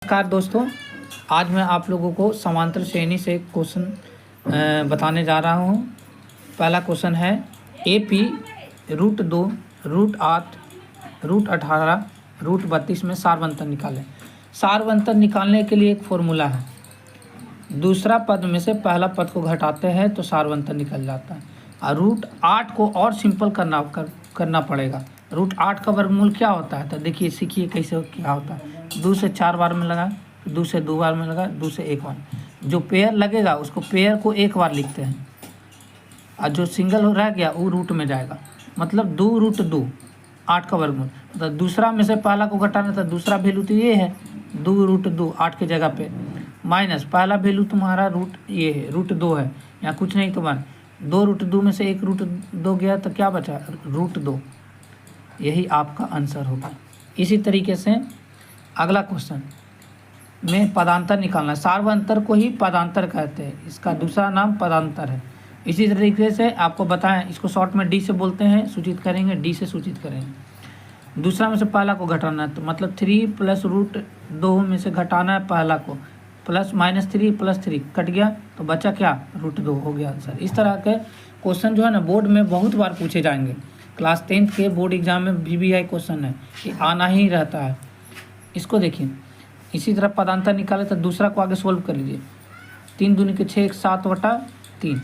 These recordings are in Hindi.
नमस्कार दोस्तों, आज मैं आप लोगों को समांतर श्रेणी से क्वेश्चन बताने जा रहा हूँ। पहला क्वेश्चन है AP √2 √8 √18 √32 में सारवंतर निकालें। सारवंतर निकालने के लिए एक फॉर्मूला है। दूसरा पद में से पहला पद को घटाते हैं तो सारवंतर निकल जाता है। और √8 को और सिंपल करना पड़ेगा। √8 का वर्गमूल क्या होता है तो देखिए, सीखिए कैसे क्या होता है। 2 से 4 बार में लगा, 2 से 2 बार में लगा, 2 से 1 बार। जो पेयर लगेगा उसको पेयर को एक बार लिखते हैं और जो सिंगल रह गया वो रूट में जाएगा। मतलब 2 √2 8 का वर्गमूल। तो दूसरा में से पहला को घटाना तो दूसरा वैल्यू तो ये है 2 √2 8 की जगह पे, माइनस पहला वैल्यू तुम्हारा ये है √2 है, यहाँ कुछ नहीं तो मान 2 √2 में से 1 √2 गया तो क्या बचा √2। यही आपका आंसर होगा। इसी तरीके से अगला क्वेश्चन में पदांतर निकालना। सार्वंतर को ही पदांतर कहते हैं, इसका दूसरा नाम पदांतर है। इसी तरीके से आपको बताएं, इसको शॉर्ट में D से बोलते हैं, सूचित करेंगे, D से सूचित करेंगे। दूसरा में से पहला को घटाना है तो मतलब 3 + √2 में से घटाना है पहला को, -3 + 3 कट गया तो बचा क्या √2 हो गया आंसर। इस तरह के क्वेश्चन जो है ना बोर्ड में बहुत बार पूछे जाएंगे। क्लास 10th के बोर्ड एग्जाम में VBI क्वेश्चन है, ये आना ही रहता है। इसको देखिए, इसी तरह पदांतर निकाले तो दूसरा को आगे सोल्व कर लीजिए। 3 दूनी के 6 7/3।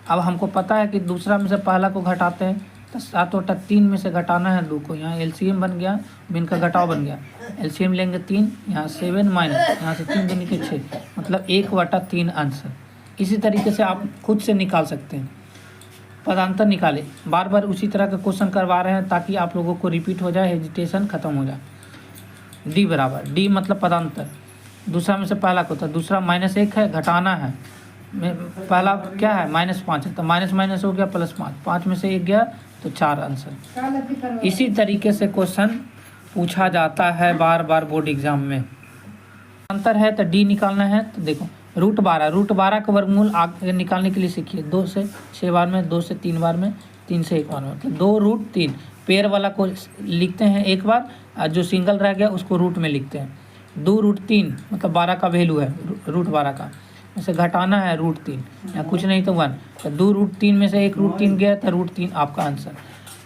अब हमको पता है कि दूसरा में से पहला को घटाते हैं तो 7/3 में से घटाना है 2 को। यहाँ LCM बन गया, बिन का घटाव बन गया। LCM लेंगे 3, यहाँ 7 माइनस यहाँ से 3 दूनी के 6, मतलब 1/3 आंसर। इसी तरीके से आप खुद से निकाल सकते हैं। पदांतर निकाले, बार बार उसी तरह का क्वेश्चन करवा रहे हैं ताकि आप लोगों को रिपीट हो जाए, हेजिटेशन खत्म हो जाए। D बराबर, D मतलब पदांतर। दूसरा में से पहला को, तो दूसरा -1 है, घटाना है। पहला क्या है -5 है, तो माइनस हो गया +5, 5 में से 1 गया तो 4 आंसर। इसी तरीके से क्वेश्चन पूछा जाता है बार बार बोर्ड एग्जाम में। अंतर है तो D निकालना है तो देखो √12 का वर्गमूल आगे निकालने के लिए सीखिए। 2 से 6 बार में, 2 से 3 बार में, 3 से 1 बार में, मतलब 2 √3। पेयर वाला को लिखते हैं एक बार और जो सिंगल रह गया उसको रूट में लिखते हैं। 2 √3 मतलब 12 का वैल्यू है, √12 का इसे घटाना है √3, या कुछ नहीं तो 1। तो 2 √3 में से 1 √3 गया तो √3 आपका आंसर।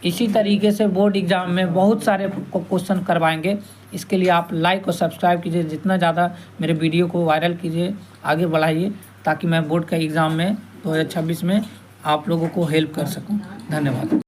इसी तरीके से बोर्ड एग्जाम में बहुत सारे क्वेश्चन करवाएंगे। इसके लिए आप लाइक और सब्सक्राइब कीजिए, जितना ज़्यादा मेरे वीडियो को वायरल कीजिए, आगे बढ़ाइए, ताकि मैं बोर्ड का एग्ज़ाम में 2026 में आप लोगों को हेल्प कर सकूं। धन्यवाद।